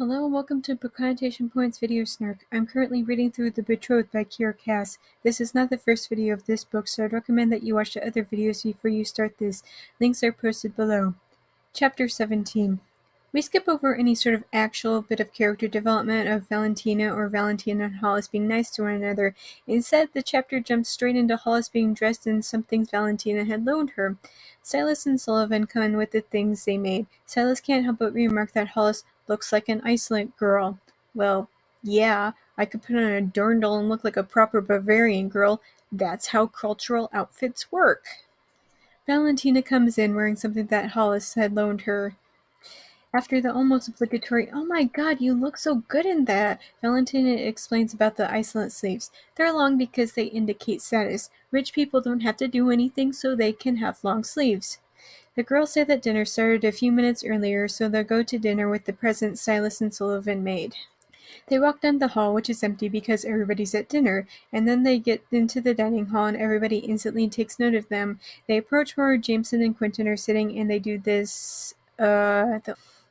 Hello and welcome to Connotation Points Video Snark. I'm currently reading through The Betrothed by Kiera Cass. This is not the first video of this book, so I'd recommend that you watch the other videos before you start this. Links are posted below. Chapter 17. We skip over any sort of actual bit of character development of Valentina or Valentina and Hollis being nice to one another. Instead, the chapter jumps straight into Hollis being dressed in some things Valentina had loaned her. Silas and Sullivan come in with the things they made. Silas can't help but remark that Hollis looks like an Iceland girl. Well, yeah, I could put on a dirndl and look like a proper Bavarian girl. That's how cultural outfits work. Valentina comes in wearing something that Hollis had loaned her. After the almost obligatory, "Oh my god, you look so good in that," Valentina explains about the Iceland sleeves. They're long because they indicate status. Rich people don't have to do anything, so they can have long sleeves. The girls say that dinner started a few minutes earlier, so they'll go to dinner with the presents Silas and Sullivan made. They walk down the hall, which is empty because everybody's at dinner, and then they get into the dining hall and everybody instantly takes note of them. They approach where Jameson and Quentin are sitting and they do this,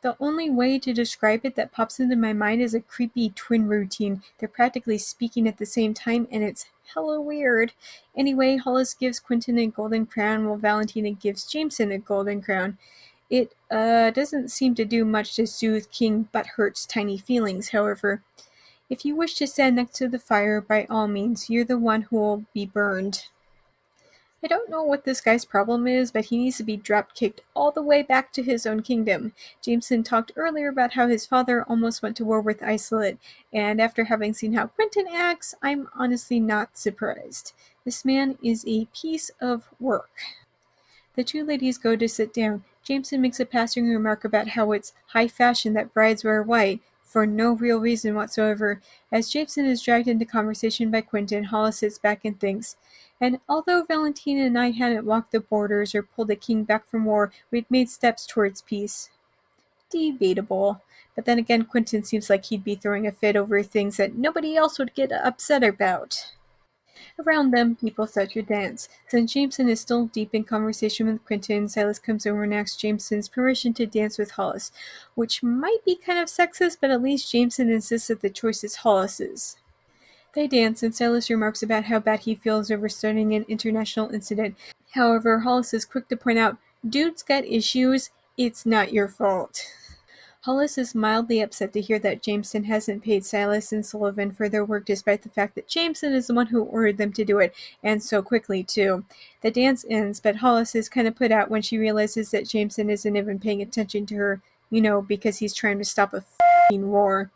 the only way to describe it that pops into my mind is a creepy twin routine. They're practically speaking at the same time, and it's hella weird. Anyway, Hollis gives Quentin a golden crown while Valentina gives Jameson a golden crown. It doesn't seem to do much to soothe King Butthurt's tiny feelings, however. If you wish to stand next to the fire, by all means, you're the one who'll be burned. I don't know what this guy's problem is, but he needs to be drop-kicked all the way back to his own kingdom. Jameson talked earlier about how his father almost went to war with Isolde, and after having seen how Quentin acts, I'm honestly not surprised. This man is a piece of work. The two ladies go to sit down. Jameson makes a passing remark about how it's high fashion that brides wear white, for no real reason whatsoever. As Jameson is dragged into conversation by Quentin, Hollis sits back and thinks. And although Valentina and I hadn't walked the borders or pulled the king back from war, we'd made steps towards peace. Debatable. But then again, Quentin seems like he'd be throwing a fit over things that nobody else would get upset about. Around them, people start to dance. Since Jameson is still deep in conversation with Quentin, Silas comes over and asks Jameson's permission to dance with Hollis, which might be kind of sexist, but at least Jameson insists that the choice is Hollis's. They dance, and Silas remarks about how bad he feels over starting an international incident. However, Hollis is quick to point out, "Dude's got issues, it's not your fault." Hollis is mildly upset to hear that Jameson hasn't paid Silas and Sullivan for their work despite the fact that Jameson is the one who ordered them to do it, and so quickly too. The dance ends, but Hollis is kind of put out when she realizes that Jameson isn't even paying attention to her, because he's trying to stop a f***ing war.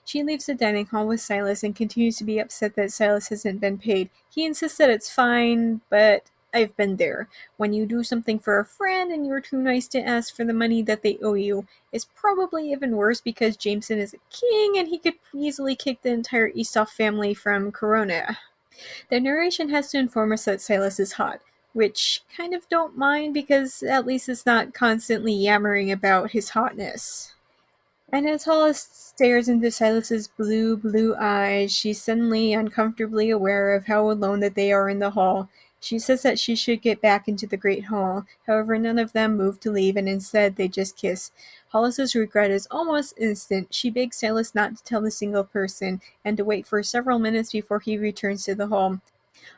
She leaves the dining hall with Silas and continues to be upset that Silas hasn't been paid. He insists that it's fine, but I've been there. When you do something for a friend and you're too nice to ask for the money that they owe you, it's probably even worse because Jameson is a king and he could easily kick the entire Eastoff family from Corona. The narration has to inform us that Silas is hot, which kind of don't mind because at least it's not constantly yammering about his hotness. And as Hollis stares into Silas's blue eyes, she's suddenly uncomfortably aware of how alone that they are in the hall. She says that she should get back into the great hall. However, none of them move to leave, and instead they just kiss. Hollis's regret is almost instant. She begs Silas not to tell a single person, and to wait for several minutes before he returns to the hall.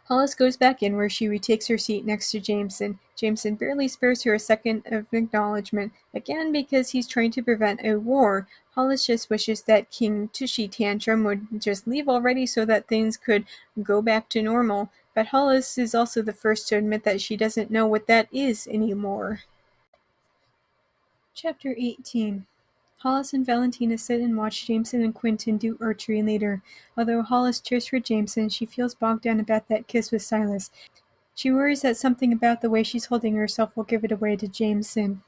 Hollis goes back in where she retakes her seat next to Jameson. Jameson barely spares her a second of acknowledgement, again because he's trying to prevent a war. Hollis just wishes that King Tushy Tantrum would just leave already so that things could go back to normal, but Hollis is also the first to admit that she doesn't know what that is anymore. Chapter 18. Hollis and Valentina sit and watch Jameson and Quentin do archery later. Although Hollis cheers for Jameson, she feels bogged down about that kiss with Silas. She worries that something about the way she's holding herself will give it away to Jameson.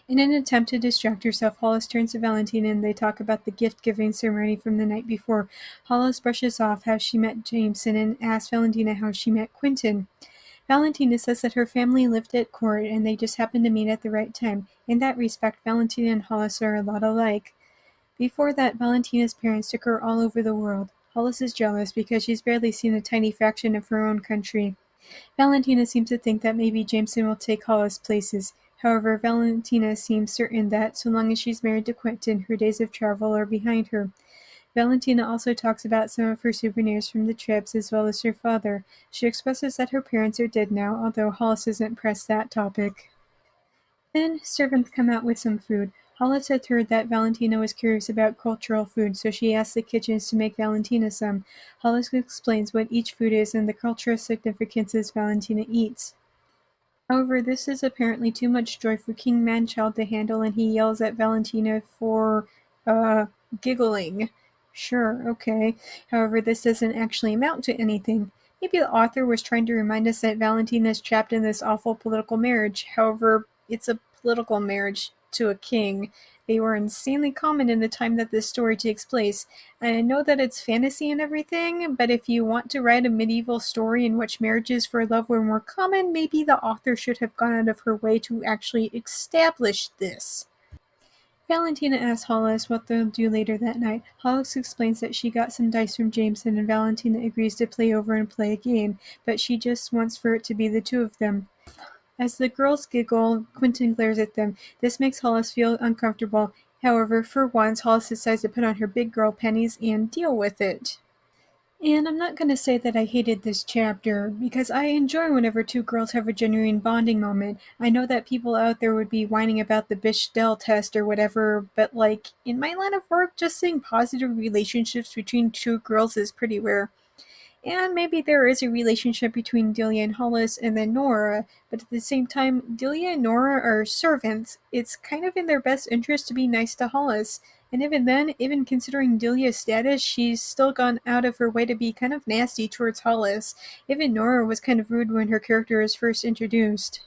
In an attempt to distract herself, Hollis turns to Valentina and they talk about the gift-giving ceremony from the night before. Hollis brushes off how she met Jameson and asks Valentina how she met Quentin. Valentina says that her family lived at court and they just happened to meet at the right time. In that respect, Valentina and Hollis are a lot alike. Before that, Valentina's parents took her all over the world. Hollis is jealous because she's barely seen a tiny fraction of her own country. Valentina seems to think that maybe Jameson will take Hollis places. However, Valentina seems certain that, so long as she's married to Quentin, her days of travel are behind her. Valentina also talks about some of her souvenirs from the trips as well as her father. She expresses that her parents are dead now, although Hollis isn't pressed that topic. Then, servants come out with some food. Hollis had heard that Valentina was curious about cultural food, so she asks the kitchens to make Valentina some. Hollis explains what each food is and the cultural significances Valentina eats. However, this is apparently too much joy for King Manchild to handle, and he yells at Valentina for, uh, giggling. Sure, okay. However, this doesn't actually amount to anything. Maybe the author was trying to remind us that Valentina is trapped in this awful political marriage. However, it's a political marriage to a king. They were insanely common in the time that this story takes place. And I know that it's fantasy and everything, but if you want to write a medieval story in which marriages for love were more common, maybe the author should have gone out of her way to actually establish this. Valentina asks Hollis what they'll do later that night. Hollis explains that she got some dice from Jameson, and Valentina agrees to play over and play a game, but she just wants for it to be the two of them. As the girls giggle, Quentin glares at them. This makes Hollis feel uncomfortable. However, for once, Hollis decides to put on her big girl panties and deal with it. And I'm not going to say that I hated this chapter, because I enjoy whenever two girls have a genuine bonding moment. I know that people out there would be whining about the Bechdel test or whatever, but like, in my line of work, just seeing positive relationships between two girls is pretty rare. And maybe there is a relationship between Delia and Hollis and then Nora, but at the same time, Delia and Nora are servants. It's kind of in their best interest to be nice to Hollis. And even then, even considering Delia's status, she's still gone out of her way to be kind of nasty towards Hollis. Even Nora was kind of rude when her character was first introduced.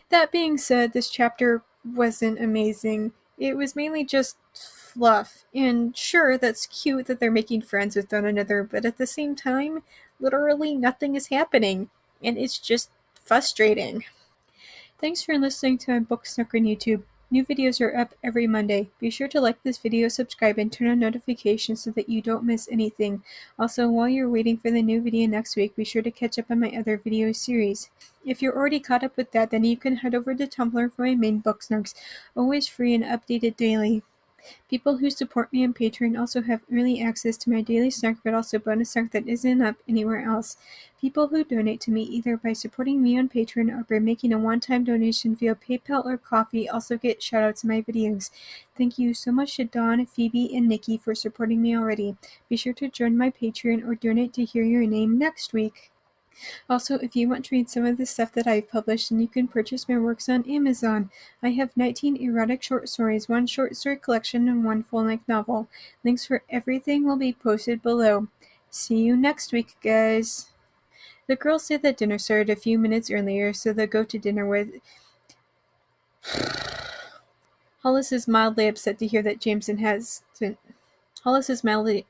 That being said, this chapter wasn't amazing. It was mainly just fluff. And sure, that's cute that they're making friends with one another, but at the same time, literally nothing is happening. And it's just frustrating. Thanks for listening to my Book Snook on YouTube. New videos are up every Monday. Be sure to like this video, subscribe, and turn on notifications so that you don't miss anything. Also, while you're waiting for the new video next week, be sure to catch up on my other video series. If you're already caught up with that, then you can head over to Tumblr for my main Book Snarks, always free and updated daily. People who support me on Patreon also have early access to my daily snark, but also bonus snark that isn't up anywhere else. People who donate to me either by supporting me on Patreon or by making a one-time donation via PayPal or Ko-fi also get shoutouts in my videos. Thank you so much to Dawn, Phoebe, and Nikki for supporting me already. Be sure to join my Patreon or donate to hear your name next week. Also, if you want to read some of the stuff that I've published, then you can purchase my works on Amazon. I have 19 erotic short stories, 1 short story collection, and 1 full-length novel. Links for everything will be posted below. See you next week, guys. The girls say that dinner started a few minutes earlier, so they'll go to dinner with... Hollis is mildly upset to hear that Jameson has... Hollis is mildly